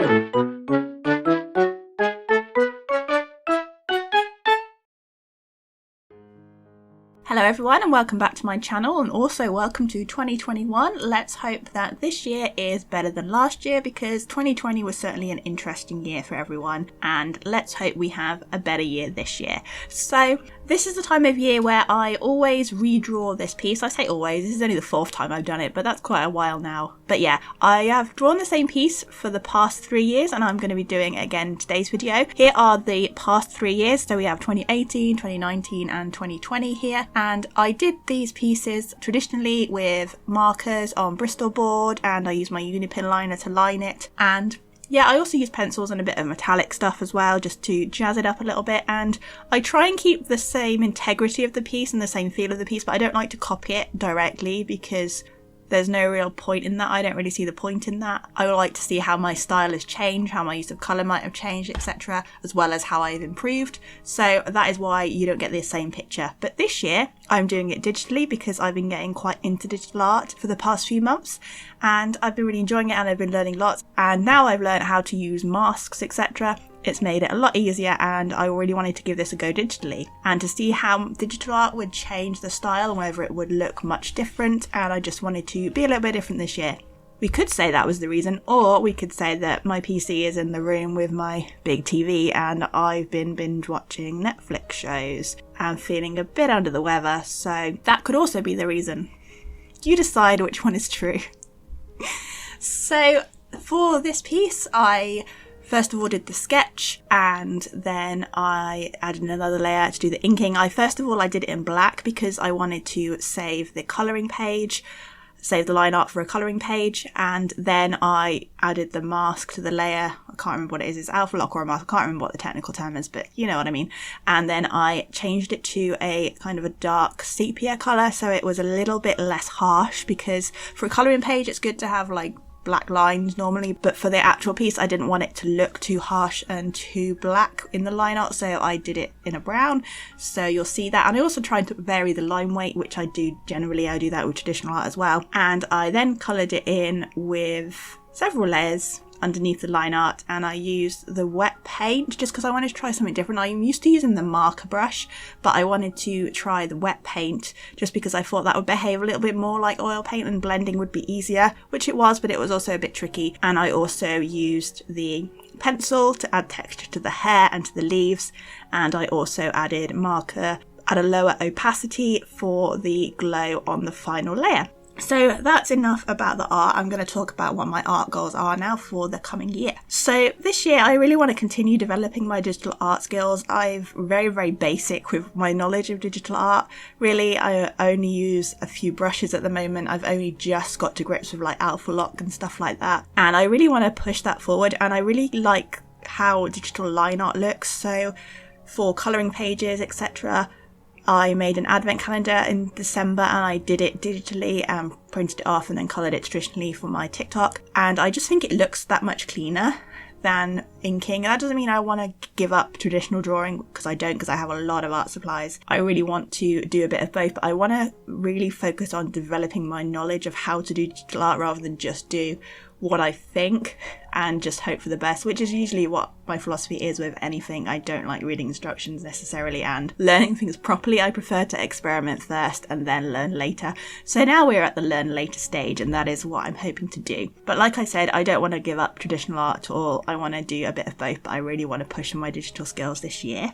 Hello everyone and welcome back to my channel, and also welcome to 2021. Let's hope that this year is better than last year, because 2020 was certainly an interesting year for everyone, and let's hope we have a better year this year. So this is the time of year where I always redraw this piece. I say always, this is only the fourth time I've done it, but that's quite a while now. But yeah, I have drawn the same piece for the past 3 years, and I'm going to be doing it again in today's video. Here are the past 3 years, so we have 2018, 2019 and 2020 here. And I did these pieces traditionally with markers on Bristol board, and I used my Unipin liner to line it. And yeah, I also use pencils and a bit of metallic stuff as well, just to jazz it up a little bit. And I try and keep the same integrity of the piece and the same feel of the piece, but I don't like to copy it directly because there's no real point in that. I don't really see the point in that. I would like to see how my style has changed, how my use of colour might have changed, etc., as well as how I've improved. So that is why you don't get the same picture. But this year, I'm doing it digitally because I've been getting quite into digital art for the past few months, and I've been really enjoying it and I've been learning lots. And now I've learned how to use masks, etc. It's made it a lot easier, and I really wanted to give this a go digitally and to see how digital art would change the style and whether it would look much different, and I just wanted to be a little bit different this year. We could say that was the reason, or we could say that my PC is in the room with my big TV and I've been binge watching Netflix shows and feeling a bit under the weather, so that could also be the reason. You decide which one is true. So for this piece, I first of all did the sketch, and then I added another layer to do the inking. I did it in black because I wanted to save the colouring page, save the line art for a colouring page, and then I added the mask to the layer. I can't remember what it is, it's alpha lock or a mask, I can't remember what the technical term is, but you know what I mean. And then I changed it to a kind of a dark sepia colour, so it was a little bit less harsh, because for a colouring page it's good to have like black lines normally, but for the actual piece I didn't want it to look too harsh and too black in the line art, so I did it in a brown, so you'll see that. And I also tried to vary the line weight, which I do generally. I do that with traditional art as well. And I then coloured it in with several layers underneath the line art, and I used the wet paint just because I wanted to try something different. I'm used to using the marker brush, but I wanted to try the wet paint just because I thought that would behave a little bit more like oil paint and blending would be easier, which it was, but it was also a bit tricky. And I also used the pencil to add texture to the hair and to the leaves, and I also added marker at a lower opacity for the glow on the final layer. So that's enough about the art. I'm going to talk about what my art goals are now for the coming year. So this year I really want to continue developing my digital art skills. I'm very basic with my knowledge of digital art. Really, I only use a few brushes at the moment. I've only just got to grips with like alpha lock and stuff like that. And I really want to push that forward, and I really like how digital line art looks. So for colouring pages, etc., I made an advent calendar in December, and I did it digitally and printed it off and then coloured it traditionally for my TikTok. And I just think it looks that much cleaner than inking. And that doesn't mean I want to give up traditional drawing, because I don't, because I have a lot of art supplies. I really want to do a bit of both, but I want to really focus on developing my knowledge of how to do digital art rather than just do what I think and just hope for the best, which is usually what my philosophy is with anything. I don't like reading instructions necessarily and learning things properly. I prefer to experiment first and then learn later. So now we're at the learn later stage, and that is what I'm hoping to do. But like I said, I don't want to give up traditional art at all. I want to do a bit of both, but I really want to push on my digital skills this year.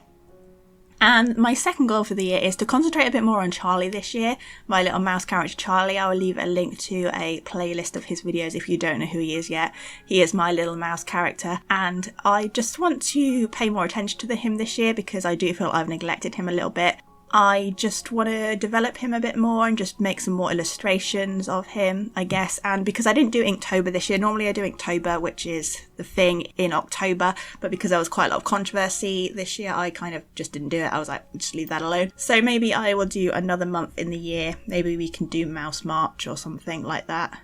And my second goal for the year is to concentrate a bit more on Charlie this year, my little mouse character Charlie. I will leave a link to a playlist of his videos if you don't know who he is yet. He is my little mouse character, and I just want to pay more attention to him this year because I do feel I've neglected him a little bit. I just want to develop him a bit more and just make some more illustrations of him, I guess. And because I didn't do Inktober this year, normally I do Inktober, which is the thing in October, but because there was quite a lot of controversy this year, I kind of just didn't do it. I was like, just leave that alone. So maybe I will do another month in the year. Maybe we can do Mouse March or something like that.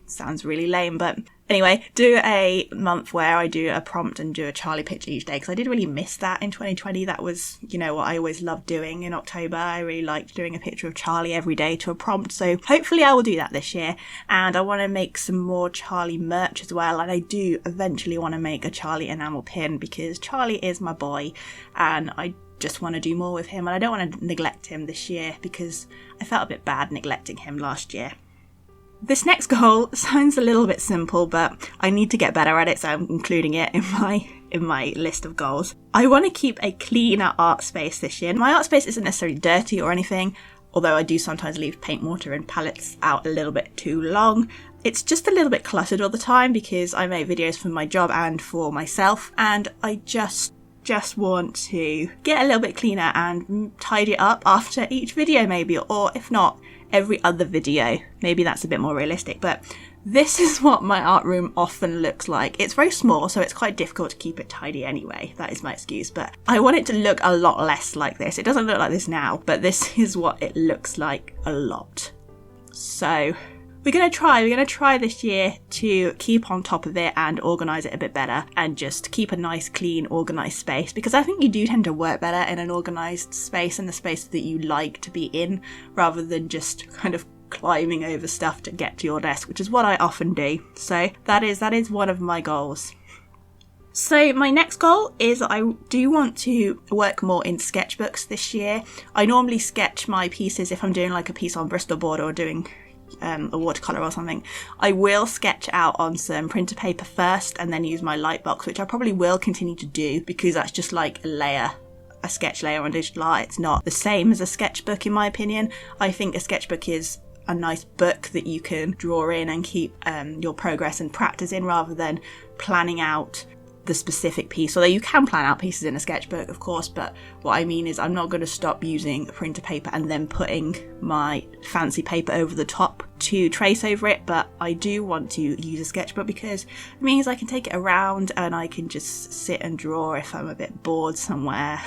Sounds really lame, but Anyway, do a month where I do a prompt and do a Charlie picture each day, because I did really miss that in 2020. That was, you know, what I always loved doing in October. I really liked doing a picture of Charlie every day to a prompt. So hopefully I will do that this year. And I want to make some more Charlie merch as well. And I do eventually want to make a Charlie enamel pin, because Charlie is my boy and I just want to do more with him. And I don't want to neglect him this year, because I felt a bit bad neglecting him last year. This next goal sounds a little bit simple, but I need to get better at it, so I'm including it in my list of goals. I want to keep a cleaner art space this year. My art space isn't necessarily dirty or anything, although I do sometimes leave paint, mortar and palettes out a little bit too long. It's just a little bit cluttered all the time, because I make videos for my job and for myself, and I just want to get a little bit cleaner and tidy it up after each video maybe, or if not, every other video. Maybe that's a bit more realistic, but this is what my art room often looks like. It's very small, so it's quite difficult to keep it tidy anyway. That is my excuse, but I want it to look a lot less like this. It doesn't look like this now, but this is what it looks like a lot. So we're going to try this year to keep on top of it and organise it a bit better, and just keep a nice, clean, organised space, because I think you do tend to work better in an organised space, and the space that you like to be in, rather than just kind of climbing over stuff to get to your desk, which is what I often do. So that is one of my goals. So my next goal is I do want to work more in sketchbooks this year. I normally sketch my pieces if I'm doing like a piece on Bristol board or doing a watercolour or something. I will sketch out on some printer paper first and then use my light box, which I probably will continue to do, because that's just like a sketch layer on digital art. It's not the same as a sketchbook in my opinion. I think a sketchbook is a nice book that you can draw in and keep your progress and practice in, rather than planning out the specific piece. Although you can plan out pieces in a sketchbook, of course, but what I mean is I'm not going to stop using a printer paper and then putting my fancy paper over the top to trace over it, but I do want to use a sketchbook, because it means I can take it around and I can just sit and draw if I'm a bit bored somewhere,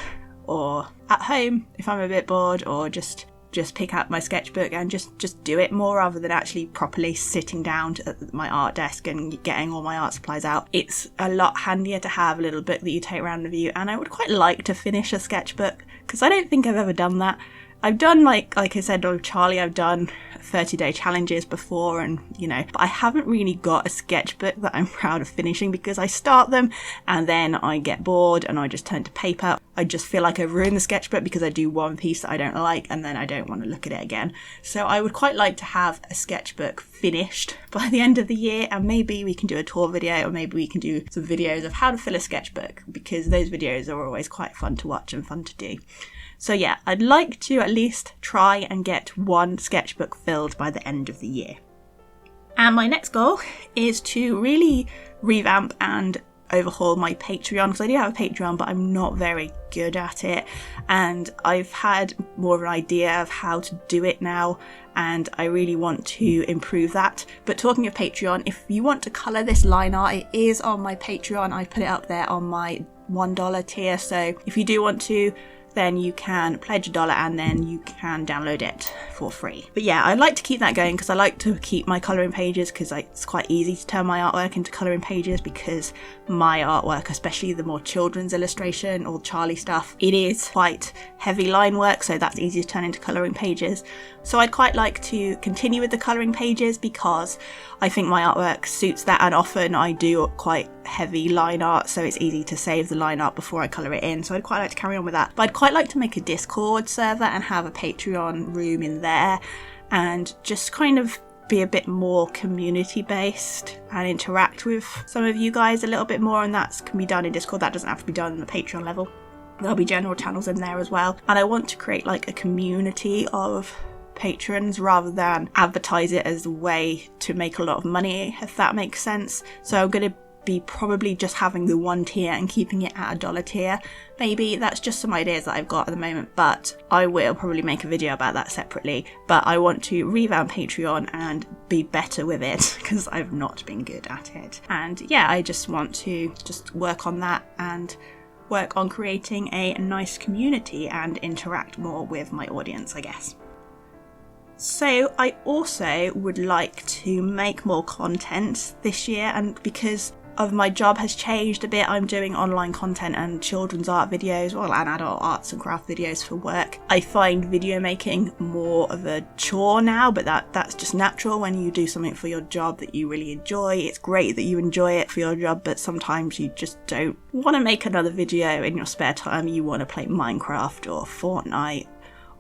or at home if I'm a bit bored, or just pick out my sketchbook and just do it more, rather than actually properly sitting down at my art desk and getting all my art supplies out. It's a lot handier to have a little book that you take around with you, and I would quite like to finish a sketchbook, because I don't think I've ever done that. I've done, like I said on Charlie, I've done 30-day challenges before, and but I haven't really got a sketchbook that I'm proud of finishing, because I start them and then I get bored and I just turn to paper. I just feel like I've ruined the sketchbook because I do one piece that I don't like and then I don't want to look at it again. So I would quite like to have a sketchbook finished by the end of the year, and maybe we can do a tour video, or maybe we can do some videos of how to fill a sketchbook, because those videos are always quite fun to watch and fun to do. So yeah, I'd like to at least try and get one sketchbook filled by the end of the year. And my next goal is to really revamp and overhaul my Patreon, because I do have a Patreon, but I'm not very good at it, and I've had more of an idea of how to do it now, and I really want to improve that. But talking of Patreon, if you want to colour this line art, it is on my Patreon. I put it up there on my $1 tier, so if you do want to, then you can pledge $1 and then you can download it for free. But yeah, I'd like to keep that going, because I like to keep my colouring pages, because it's quite easy to turn my artwork into colouring pages, because my artwork, especially the more children's illustration or Charlie stuff, it is quite heavy line work, so that's easy to turn into colouring pages. So I'd quite like to continue with the colouring pages, because I think my artwork suits that, and often I do quite heavy line art, so it's easy to save the line art before I colour it in. So I'd quite like to carry on with that. But I'd quite like to make a Discord server and have a Patreon room in there, and just kind of be a bit more community based and interact with some of you guys a little bit more, and that can be done in Discord. That doesn't have to be done on the Patreon level. There'll be general channels in there as well, and I want to create like a community of patrons rather than advertise it as a way to make a lot of money, if that makes sense. So I'm going to be probably just having the one tier and keeping it at $1 tier. Maybe that's just some ideas that I've got at the moment, but I will probably make a video about that separately. But I want to revamp Patreon and be better with it, because I've not been good at it. And yeah, I just want to just work on that and work on creating a nice community and interact more with my audience, I guess. So I also would like to make more content this year, and because of my job has changed a bit, I'm doing online content and children's art videos, and adult arts and craft videos for work. I find video making more of a chore now, but that's just natural when you do something for your job that you really enjoy. It's great that you enjoy it for your job, but sometimes you just don't want to make another video in your spare time. You want to play Minecraft or Fortnite,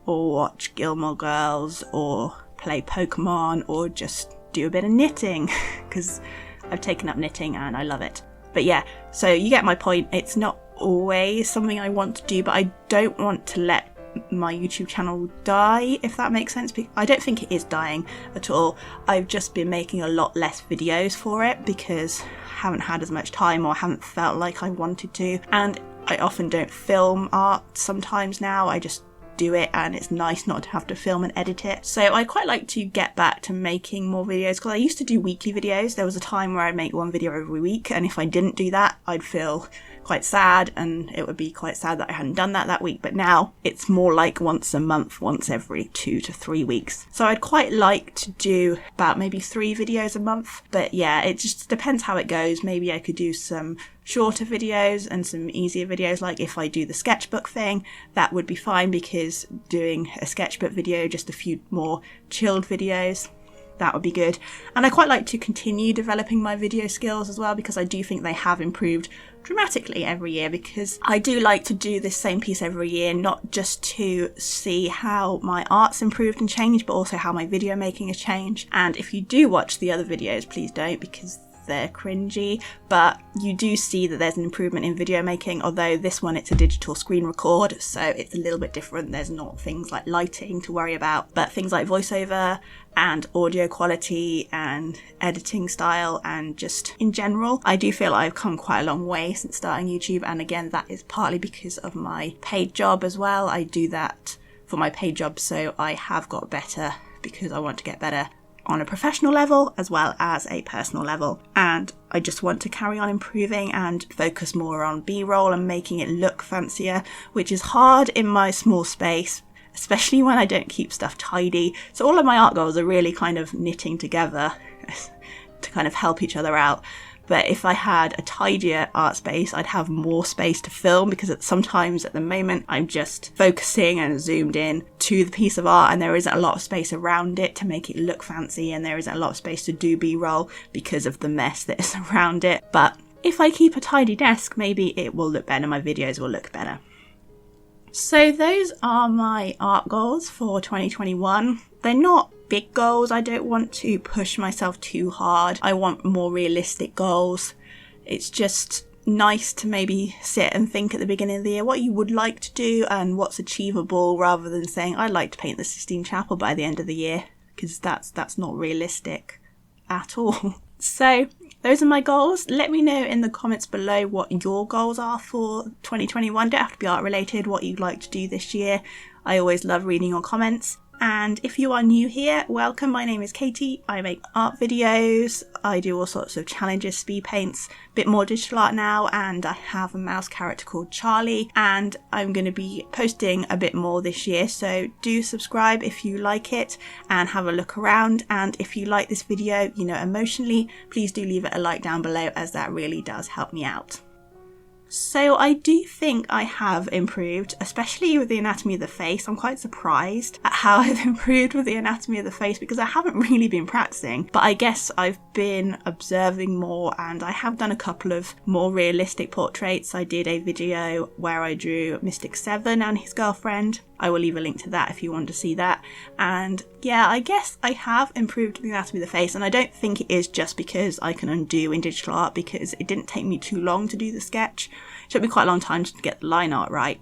or watch Gilmore Girls, or play Pokemon, or just do a bit of knitting, because I've taken up knitting and I love it. But yeah, so you get my point. It's not always something I want to do, but I don't want to let my YouTube channel die, if that makes sense. I don't think it is dying at all. I've just been making a lot less videos for it because I haven't had as much time, or haven't felt like I wanted to. And I often don't film art sometimes now. I just do it, and it's nice not to have to film and edit it. So I quite like to get back to making more videos, because I used to do weekly videos. There was a time where I'd make one video every week, and if I didn't do that, I'd feel quite sad, and it would be quite sad that I hadn't done that week. But now it's more like once a month, once every 2 to 3 weeks. So I'd quite like to do about maybe 3 videos a month. But yeah, it just depends how it goes. Maybe I could do some shorter videos and some easier videos. Like if I do the sketchbook thing, that would be fine, because doing a sketchbook video, just a few more chilled videos, that would be good. And I quite like to continue developing my video skills as well, because I do think they have improved dramatically every year, because I do like to do this same piece every year, not just to see how my art's improved and changed, but also how my video making has changed. And if you do watch the other videos, please don't, because they're cringy, but you do see that there's an improvement in video making, although this one, it's a digital screen record, so it's a little bit different. There's not things like lighting to worry about, but things like voiceover and audio quality and editing style, and just in general, I do feel I've come quite a long way since starting YouTube. And again, that is partly because of my paid job as well. I do that for my paid job, so I have got better because I want to get better on a professional level as well as a personal level, and I just want to carry on improving and focus more on B-roll and making it look fancier, which is hard in my small space, especially when I don't keep stuff tidy. So all of my art goals are really kind of knitting together to kind of help each other out. But if I had a tidier art space, I'd have more space to film, because sometimes at the moment I'm just focusing and zoomed in to the piece of art, and there isn't a lot of space around it to make it look fancy, and there isn't a lot of space to do B-roll because of the mess that is around it. But if I keep a tidy desk, maybe it will look better, my videos will look better. So those are my art goals for 2021. They're not big goals. I don't want to push myself too hard. I want more realistic goals. It's just nice to maybe sit and think at the beginning of the year what you would like to do and what's achievable, rather than saying I'd like to paint the Sistine Chapel by the end of the year, because that's not realistic at all. So those are my goals. Let me know in the comments below what your goals are for 2021. Don't have to be art related, what you'd like to do this year. I always love reading your comments. And if you are new here, welcome. My name is Katie. I make art videos. I do all sorts of challenges, speed paints, a bit more digital art now, and I have a mouse character called Charlie, and I'm going to be posting a bit more this year. So do subscribe if you like it and have a look around. And if you like this video, emotionally, please do leave it a like down below, as that really does help me out. So I do think I have improved, especially with the anatomy of the face. I'm quite surprised at how I've improved with the anatomy of the face, because I haven't really been practicing, but I guess I've been observing more, and I have done a couple of more realistic portraits. I did a video where I drew Mystic 7 and his girlfriend. I will leave a link to that if you want to see that. And yeah, I guess I have improved the anatomy of the face, and I don't think it is just because I can undo in digital art, because it didn't take me too long to do the sketch. It took me quite a long time to get the line art right,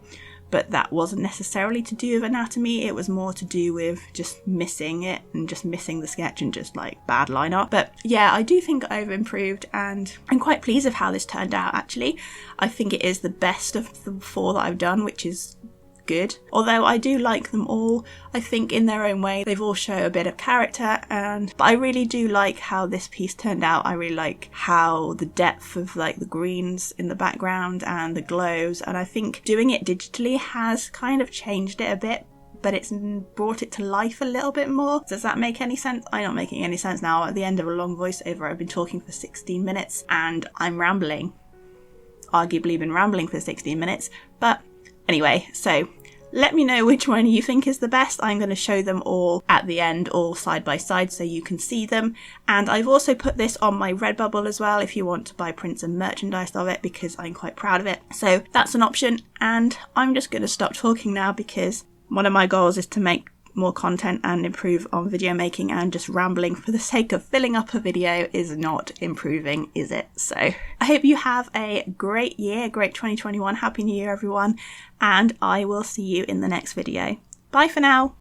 but that wasn't necessarily to do with anatomy. It was more to do with just missing it and just missing the sketch and just like bad line art. But yeah, I do think I've improved, and I'm quite pleased with how this turned out actually. I think it is the best of the 4 that I've done, which is good. Although I do like them all. I think in their own way they've all show a bit of character, but I really do like how this piece turned out. I really like how the depth of like the greens in the background and the glows, and I think doing it digitally has kind of changed it a bit, but it's brought it to life a little bit more. Does that make any sense? I'm not making any sense now. At the end of a long voiceover, I've been talking for 16 minutes and I'm rambling. Arguably been rambling for 16 minutes, but anyway, so let me know which one you think is the best. I'm going to show them all at the end, all side by side, so you can see them. And I've also put this on my Redbubble as well if you want to buy prints and merchandise of it, because I'm quite proud of it. So that's an option. And I'm just going to stop talking now, because one of my goals is to make more content and improve on video making, and just rambling for the sake of filling up a video is not improving, is it? So I hope you have a great year, great 2021. Happy New Year, everyone, and I will see you in the next video. Bye for now.